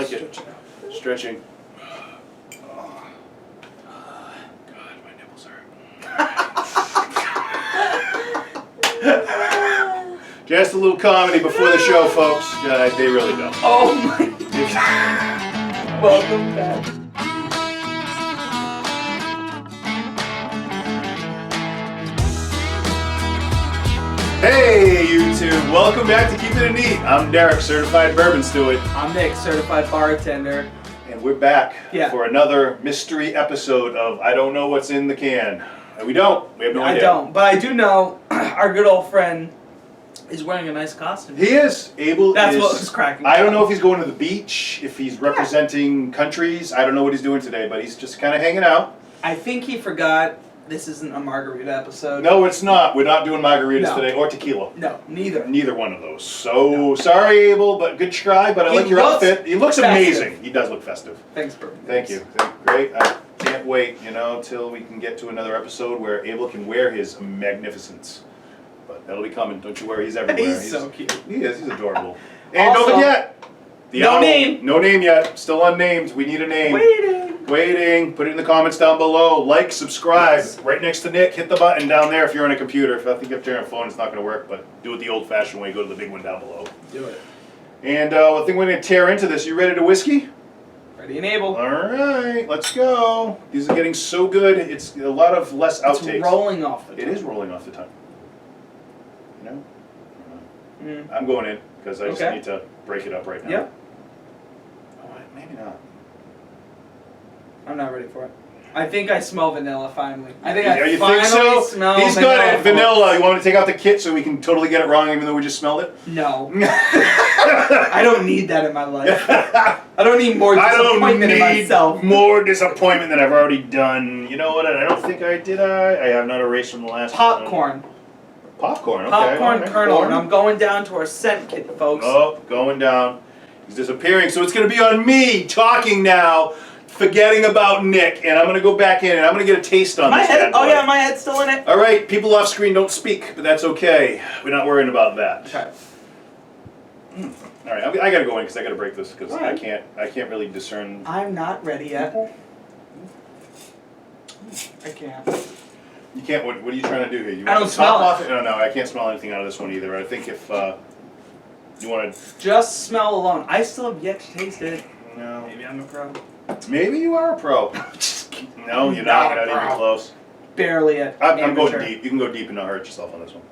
like it. Stretching. Oh. God, my nipples hurt. Just a little comedy before the show, folks. They really don't. Oh my God. Welcome back. Hey, YouTube. Welcome back to Keeping It Neat. I'm Derek, certified bourbon steward. I'm Nick, certified bartender. And we're back for another mystery episode of I Don't Know What's in the Can. And we don't. We have no idea. I don't, but I do know our good old friend is wearing a nice costume. He is. Abel That's is. what was cracking. I don't know if he's going to the beach, if he's representing countries. I don't know what he's doing today, but he's just kind of hanging out. I think he forgot this isn't a margarita episode. No, it's not. We're not doing margaritas today or tequila. No, neither. Neither one of those. So, sorry, Abel, but good try. But I like your outfit. He looks amazing. He does look festive. Thanks, Bourbon. Thank you. Great. I can't wait, till we can get to another episode where Abel can wear his magnificence. But that'll be coming. Don't you worry. He's everywhere. He's so cute. He is. He's adorable. And don't forget. No name. No name yet. Still unnamed. We need a name. Waiting. Put it in the comments down below. Like, subscribe. Yes. Right next to Nick. Hit the button down there if you're on a computer. If you're on a phone, it's not going to work. But do it the old-fashioned way. Go to the big one down below. Do it. And I think we're going to tear into this. You ready to whiskey? Ready and Abel. All right. Let's go. These are getting so good. It's a lot of less outtakes. It's rolling off the tongue. It is rolling off the tongue. I'm going in because I just need to break it up right now. Yep. Oh, maybe not. I'm not ready for it. I think I smell vanilla finally. I think you finally think so? smell He's vanilla. got it. Vanilla. You want me to take out the kit so we can totally get it wrong even though we just smelled it? No. I don't need that in my life. I don't need more disappointment in myself. I don't need more disappointment than I've already done. You know what? I don't think I did. I have not erased from the last Popcorn. Popcorn, okay. Popcorn kernel, and I'm going down to our scent kit, folks. Oh, going down. He's disappearing, so it's going to be on me talking now, forgetting about Nick, and I'm going to go back in, and I'm going to get a taste on this bad boy. Oh yeah, my head's still in it. All right, people off screen don't speak, but that's okay. We're not worrying about that. Okay. All right, I got to go in because I got to break this because I can't really discern. I'm not ready yet. I can't. You can't. What are you trying to do here? You I want don't the top smell off it? No, I can't smell anything out of this one either. I think if you want to just smell alone, I still have yet to taste it. No. Maybe I'm a pro. Maybe you are a pro. No, you're not. You're not even close. Barely I'm going deep. You can go deep and not hurt yourself on this one.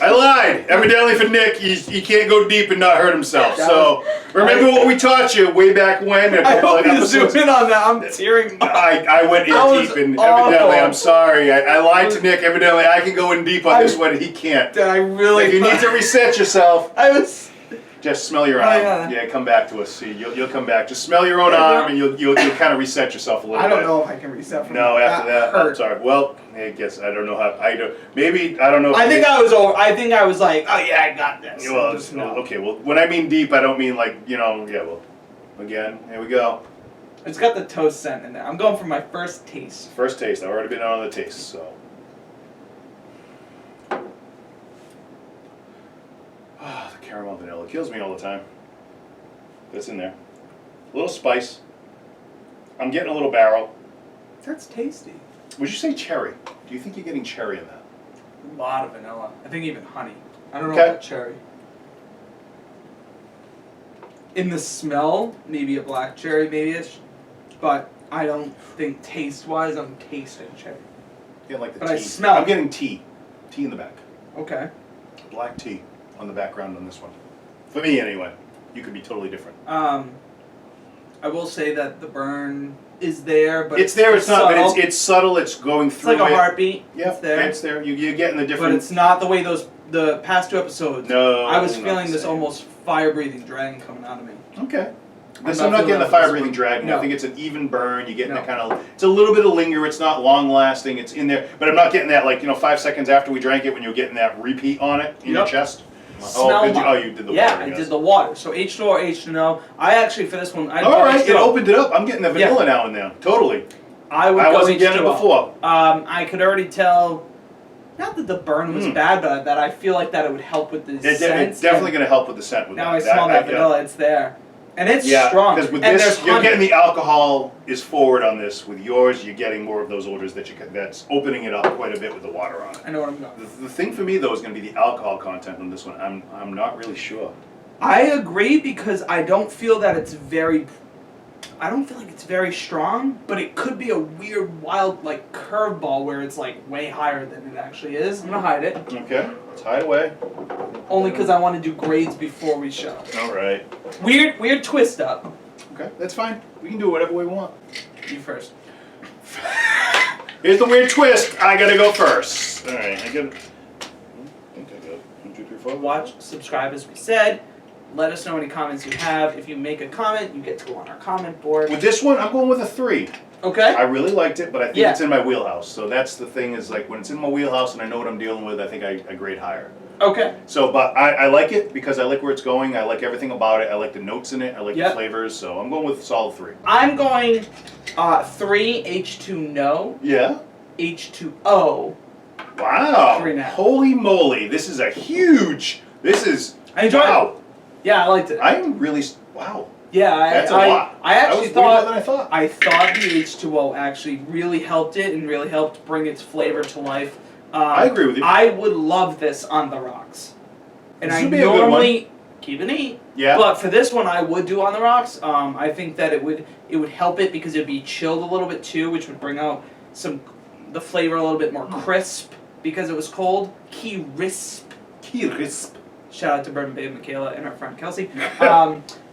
I lied. Evidently for Nick, he can't go deep and not hurt himself. So remember what we taught you way back when? I hope you zoom in on that. I'm tearing. I went in deep and evidently I'm sorry. I lied to Nick. Evidently I can go in deep on this one and he can't. I really. If you need to reset yourself. I was. Just smell your arm. Yeah, come back to us. See, you'll come back. Just smell your own arm, and you'll kind of reset yourself a little bit. I don't know if I can reset from No, after that, hurt. I'm sorry. Well, I guess I don't know how. Maybe I don't know. I think I was over. I think I was like, oh yeah, I got this. Well, okay. Well, when I mean deep, I don't mean like Yeah. Well, again, here we go. It's got the toast scent in there. I'm going for my first taste. First taste. I've already been on the taste, so. Ah, the caramel vanilla kills me all the time. That's in there. A little spice. I'm getting a little barrel. That's tasty. Would you say cherry? Do you think you're getting cherry in that? A lot of vanilla. I think even honey. I don't know about cherry. In the smell, maybe a black cherry, maybe-ish. But I don't think taste-wise I'm tasting cherry. Yeah, like the but tea. I smell. I'm getting tea. Tea in the back. Okay. Black tea on the background on this one. For me, anyway. You could be totally different. I will say that the burn is there, but it's there. It's not. But it's subtle. It's going through. It's like a heartbeat. Yeah, it's there. It's there. You're getting the different. But it's not the way the past two episodes. No. I was feeling this almost fire-breathing dragon coming out of me. Okay. I'm not getting the fire-breathing dragon. No. I think it's an even burn. You're getting that kind of. It's a little bit of linger. It's not long-lasting. It's in there, but I'm not getting that 5 seconds after we drank it when you're getting that repeat on it in your chest. You did the water. Yeah, I did the water. So H2O, H2O. I actually, for this one, Alright, it opened it up. I'm getting the vanilla now and then. Totally. I wasn't getting it before. I could already tell not that the burn was bad, but that I feel like that it would help with the scent. It's definitely going to help with the scent. With now I smell that vanilla, it's there. And it's strong. Because with and this, you're honey. getting the alcohol is forward on this. With yours, you're getting more of those odors that's opening it up quite a bit with the water on it. I know what I'm going. The thing for me though is going to be the alcohol content on this one. I'm not really sure. I agree because I don't feel that it's very. I don't feel like it's very strong, but it could be a weird, wild, like curveball where it's like way higher than it actually is. I'm gonna hide it. Okay, let's hide away. Only because I want to do grades before we show. All right. Weird twist up. Okay, that's fine. We can do whatever we want. You first. Here's the weird twist. I gotta go first. All right, I think I got 1, 2, 3, 4. Watch, subscribe as we said. Let us know any comments you have. If you make a comment, you get to go on our comment board. With this one, I'm going with a 3. Okay. I really liked it, but I think it's in my wheelhouse. So that's the thing is like when it's in my wheelhouse and I know what I'm dealing with, I think I grade higher. Okay. So, but I like it because I like where it's going. I like everything about it. I like the notes in it. I like the flavors. So I'm going with solid 3. I'm going 3 H2 no. Yeah. H2O. Wow. 3.5. Holy moly. This is a huge, I enjoyed it. Yeah, I liked it. I'm really, wow. Yeah, That's a lot. I actually that was way more than I thought. I thought the H2O actually really helped it and really helped bring its flavor to life. I agree with you. I would love this on the rocks. And This I would be a good normally keep it neat. Yeah. But for this one I would do on the rocks. I think that it would help it because it'd be chilled a little bit too, which would bring out the flavor a little bit more crisp because it was cold. Crisp. Shout out to Bourbon Babe Michaela and our friend Kelsey.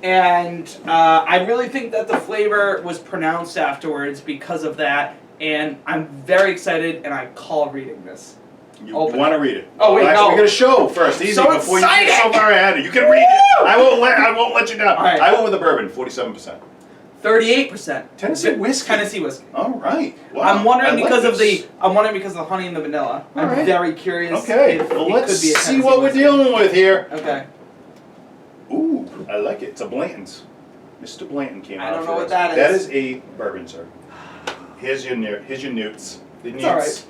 And I really think that the flavor was pronounced afterwards because of that. And I'm very excited, and I call reading this. You want to read it? Oh wait, actually, no. We're gonna show first, easy, So before you get exciting! so far ahead. You can read it. I won't let you down. All right. I went with the bourbon, 47%. 38%. Tennessee whiskey. Tennessee whiskey. All right. Wow. I'm wondering because of this. the honey and the vanilla. All I'm right. very curious. Okay. If Well, it let's could be a see Tennessee what we're whiskey. dealing with here. Okay. Ooh, I like it. It's a Blanton's. Mr. Blanton came out. I don't know for what us. that is. That is a bourbon, sir. Here's your newts. The It's newts. all right.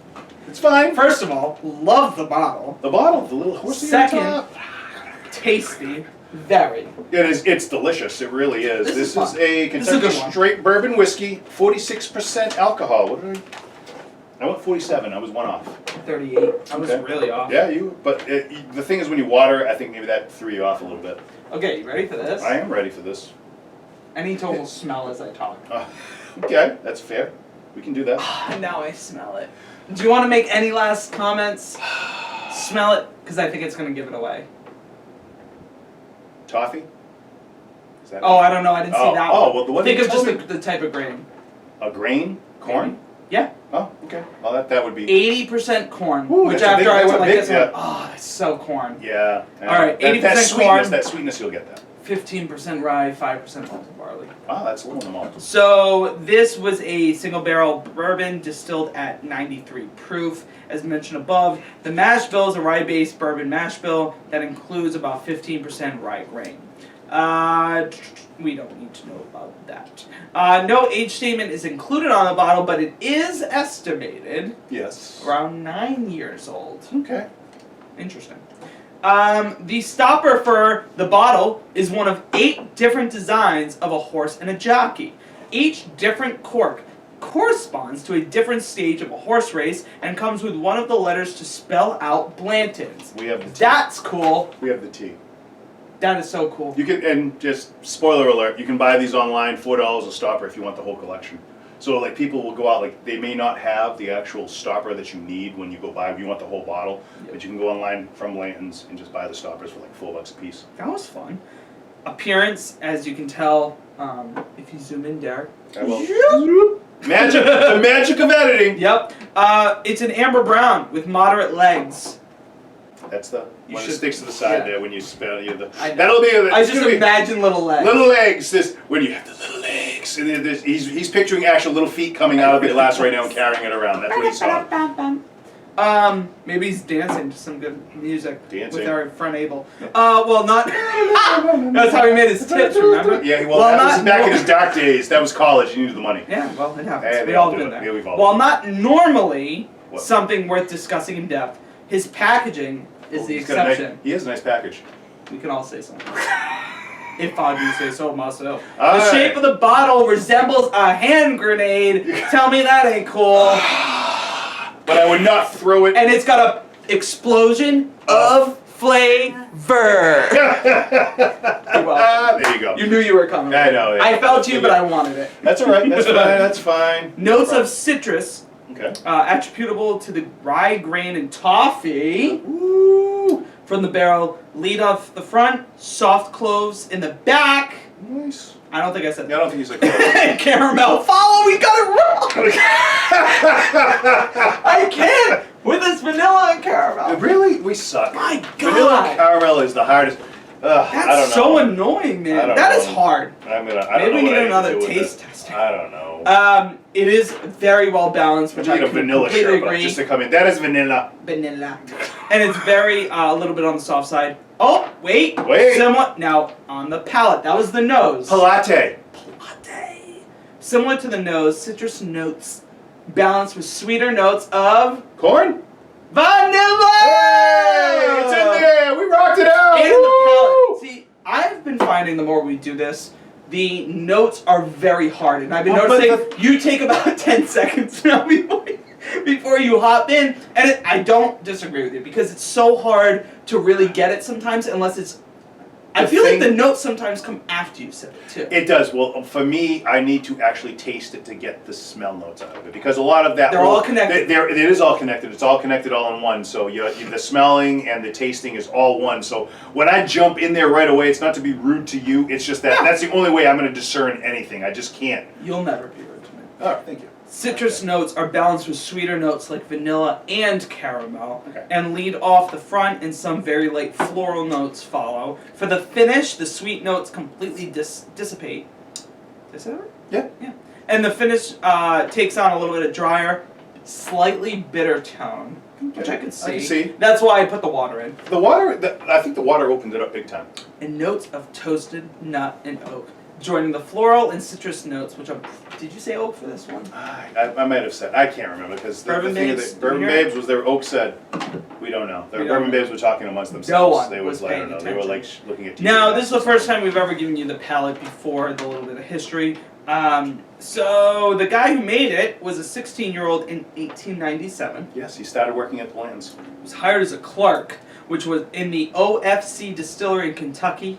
It's fine. First of all, love the bottle. The bottle, the little horsey Second, on top. tasty. Very. It is. It's delicious. It really is. This is is fun. a This is a Kentucky good one. straight bourbon whiskey, 46% alcohol. What did I went 47. I was one off. 38. I was Okay. really off. Yeah, but the thing is, when you water, I think maybe that threw you off a little bit. Okay, you ready for this? I am ready for this. I need to almost smell as I talk. Okay, that's fair. We can do that. Now I smell it. Do you want to make any last comments? Smell it, because I think it's going to give it away. Toffee? Is that Oh, I don't know. I didn't see that one. Oh, well, the one Think you of just told me- the type of grain. A grain? Corn? Yeah. Oh, okay. Well, that would be. 80% corn. Ooh, which that's a after big- I that's went a like big- this, I went, oh, that's so corn. Yeah. All right, 80% that sweetness, corn. That sweetness, you'll get that. 15% rye, 5% malted barley. Wow, that's a little amount. So this was a single barrel bourbon distilled at 93 proof. As mentioned above, the mash bill is a rye-based bourbon mash bill that includes about 15% rye grain. We don't need to know about that. No age statement is included on the bottle, but it is estimated Yes. around 9 years old. Okay. Interesting. The stopper for the bottle is one of 8 different designs of a horse and a jockey. Each different cork corresponds to a different stage of a horse race and comes with one of the letters to spell out Blanton's. We have the tea. That's cool. We have the tea. That is so cool. You can, and just spoiler alert, you can buy these online, $4 a stopper if you want the whole collection. So like people will go out, like they may not have the actual stopper that you need when you go buy, if you want the whole bottle, but you can go online from Blanton's and just buy the stoppers for like $4 a piece. That was fun. Appearance, as you can tell, if you zoom in, Derek. I will. Magic, the magic of editing. Yep. It's an amber brown with moderate legs. That's the You one that should- sticks to the side yeah. there when you spell you the. I know. That'll be. I It's just gonna be imagine little legs. little legs. This when you have the little legs, and then he's picturing actual little feet coming out of the glass right now and carrying it around. That's what he saw. Maybe he's dancing to some good music Dancing. with our friend Abel. Well, not. That's how he made his tips. Remember? Yeah, well, that was back in his dark days. That was college. He needed the money. Yeah, well, it happens. Hey, we they all all do been it. there. Yeah, we've all While been not normally What? something worth discussing in depth. His packaging is the exception. He has a nice package. We can all say something. If I do say so myself. All The right. shape of the bottle resembles a hand grenade. Tell me that ain't cool. But I would not throw it. And it's got a explosion of flavor. You're welcome. There you go. You knew you were coming. I know. Yeah. I felt you, but I wanted it. That's all right. That's fine. That's fine. Notes of citrus, Okay. attributable to the rye grain and toffee. Woo. From the barrel, lead off the front, soft cloves in the back. Nice. I don't think I said Yeah, I don't think he's like. that. Caramel. Follow, we got it wrong. I can't with this vanilla and caramel. Really? We suck. My Vanilla God. and caramel is the hardest. I don't That's know. so annoying, I man. don't That is know. hard. I don't Maybe know we what need I another do with taste it. tester. I don't know. It is very well balanced, which We I need a can vanilla completely sherbet agree. just to come in. That is vanilla. Vanilla. And it's very, a little bit on the soft side. Oh, wait. Wait. Somewhat, now, on the palate. That was the nose. Palate. Latte. Similar to the nose, citrus notes balanced with sweeter notes of Corn? vanilla. Hey, it's in there. We rocked it out. And in the Woo! palate. See, I've been finding the more we do this, the notes are very hard, and I've been Well, but noticing you take about 10 seconds now before you hop in, and I don't disagree with you because it's so hard to really get it sometimes unless it's. I feel like the notes sometimes come after you sip it too. It does. Well, for me, I need to actually taste it to get the smell notes out of it because a lot of that. They're all connected. It is all connected. It's all connected all in one. So the smelling and the tasting is all one. So when I jump in there right away, it's not to be rude to you. It's just that that's the only way I'm going to discern anything. I just can't. You'll never be rude to me. Oh, thank you. Citrus notes are balanced with sweeter notes like vanilla and caramel, Okay. and lead off the front, and some very light floral notes follow. For the finish, the sweet notes completely dissipate. Is that right? Yeah. Yeah. And the finish takes on a little bit of drier, slightly bitter tone, which I can see. I can see. That's why I put the water in. The water. I think the water opened it up big time. And notes of toasted nut and oak, joining the floral and citrus notes, which are. Did you say oak for this one? I might have said. I can't remember because the Bourbon thing Babes, that Bourbon you hear? Babes was their oak said. We don't know. The We don't Bourbon know. Babes were talking amongst themselves. one They was like, I paying don't know. They were like looking at TV. Now, this is the first time we've ever given you the palette before the little bit of history. So, the guy who made it was a 16-year-old in 1897. Yes, he started working at Blanton's. He was hired as a clerk, which was in the OFC distillery in Kentucky.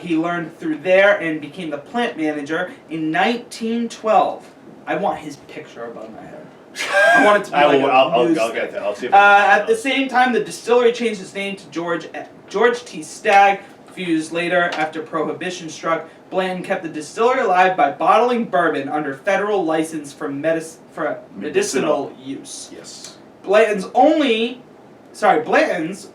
He learned through there and became the plant manager in 1912. I want his picture above my head. I want it to be like I'll news get thing. that. I'll see if I can At find the those. same time, the distillery changed its name to George T. Stagg. A few years later, after Prohibition struck, Blanton kept the distillery alive by bottling bourbon under federal license for medicinal use. Yes. Blanton's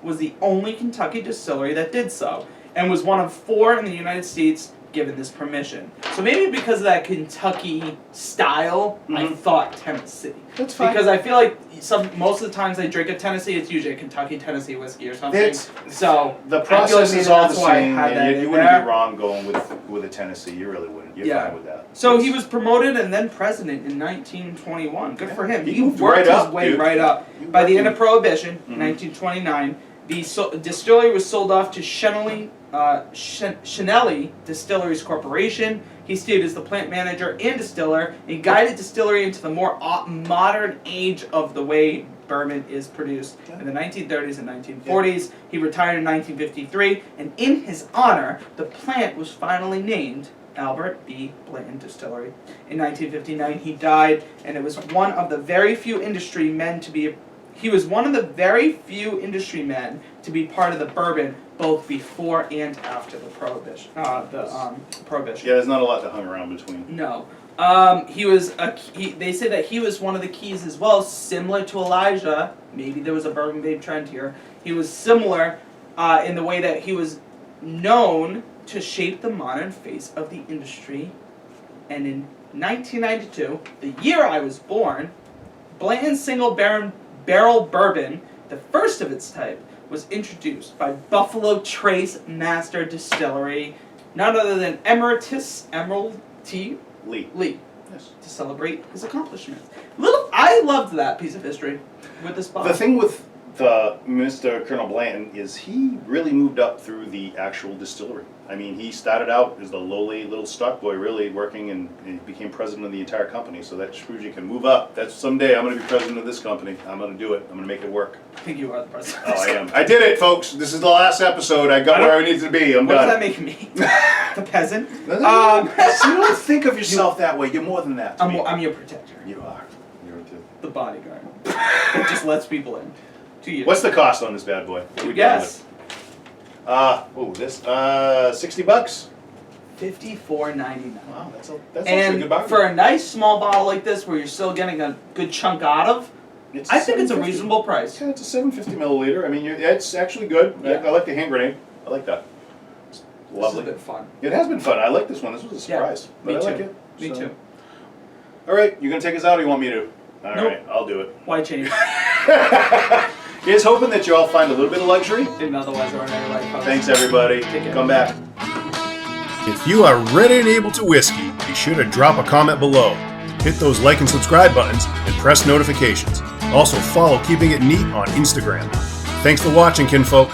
was the only Kentucky distillery that did so, and was one of 4 in the United States given this permission. So maybe because of that Kentucky style, I thought Tennessee. That's fine. Because I feel like most of the times I drink a Tennessee, it's usually a Kentucky Tennessee whiskey or something. The I feel process like is all the that's why I same, had that and in you wouldn't there. be wrong going with a Tennessee. You really wouldn't. You're Yeah. fine with that. So he was promoted and then president in 1921. Good for him. He He moved worked right his up, way dude. right up. He By the worked end of his- Prohibition, 1929, the distillery was sold off to Shenelly Distilleries Corporation. He stayed as the plant manager and distiller, and guided distillery into the more modern age of the way bourbon is produced in the 1930s and 1940s. He retired in 1953, and in his honor, the plant was finally named Albert B. Blanton Distillery. In 1959, he died, and it was one of the very few industry men to be. He was one of the very few industry men to be part of the bourbon, both before and after the prohibition. Prohibition. Yeah, there's not a lot that hung around between. No. They say that he was one of the keys as well, similar to Elijah. Maybe there was a Bourbon Babe trend here. He was similar in the way that he was known to shape the modern face of the industry. And in 1992, the year I was born, Blanton's single barrel bourbon, the first of its type, was introduced by Buffalo Trace Master Distillery, none other than Emeritus Emerald T. Lee. Lee, Yes. to celebrate his accomplishments. I I loved that piece of history with this bottle. The thing with the Mr. Colonel Blanton is he really moved up through the actual distillery. I mean, he started out as the lowly little stock boy, really working, and he became president of the entire company. So that proves you can move up. That's someday I'm going to be president of this company. I'm going to do it. I'm going to make it work. I think you are the president. Oh, I am. I did it, folks. This is the last episode. I got where I needed to be. I'm what done. does that make me? The peasant? You don't think of yourself that way. You're more than that. To me. I'm your protector. You are. You're the bodyguard. It just lets people in. 2 years. What's the cost on this bad boy? Yes. This $60. $54.99. Wow, that's actually a good bargain. For a nice small bottle like this, where you're still getting a good chunk out of, I think it's a reasonable price. Yeah, it's a 750 milliliter. I mean, it's actually good. Yeah. I like the hand grenade. I like that. It's lovely. This has been fun. It has been fun. I like this one. This was a surprise. Me But too. I like it. Me too. All right, you gonna take us out, or you want me to? All Nope. right, I'll do it. Why change? Here's hoping that you all find a little bit of luxury. In otherwise ordinary life. Folks. Thanks, everybody. Take care. Come back. If you are ready and able to whiskey, be sure to drop a comment below. Hit those like and subscribe buttons and press notifications. Also follow Keeping It Neat on Instagram. Thanks for watching, kinfolk.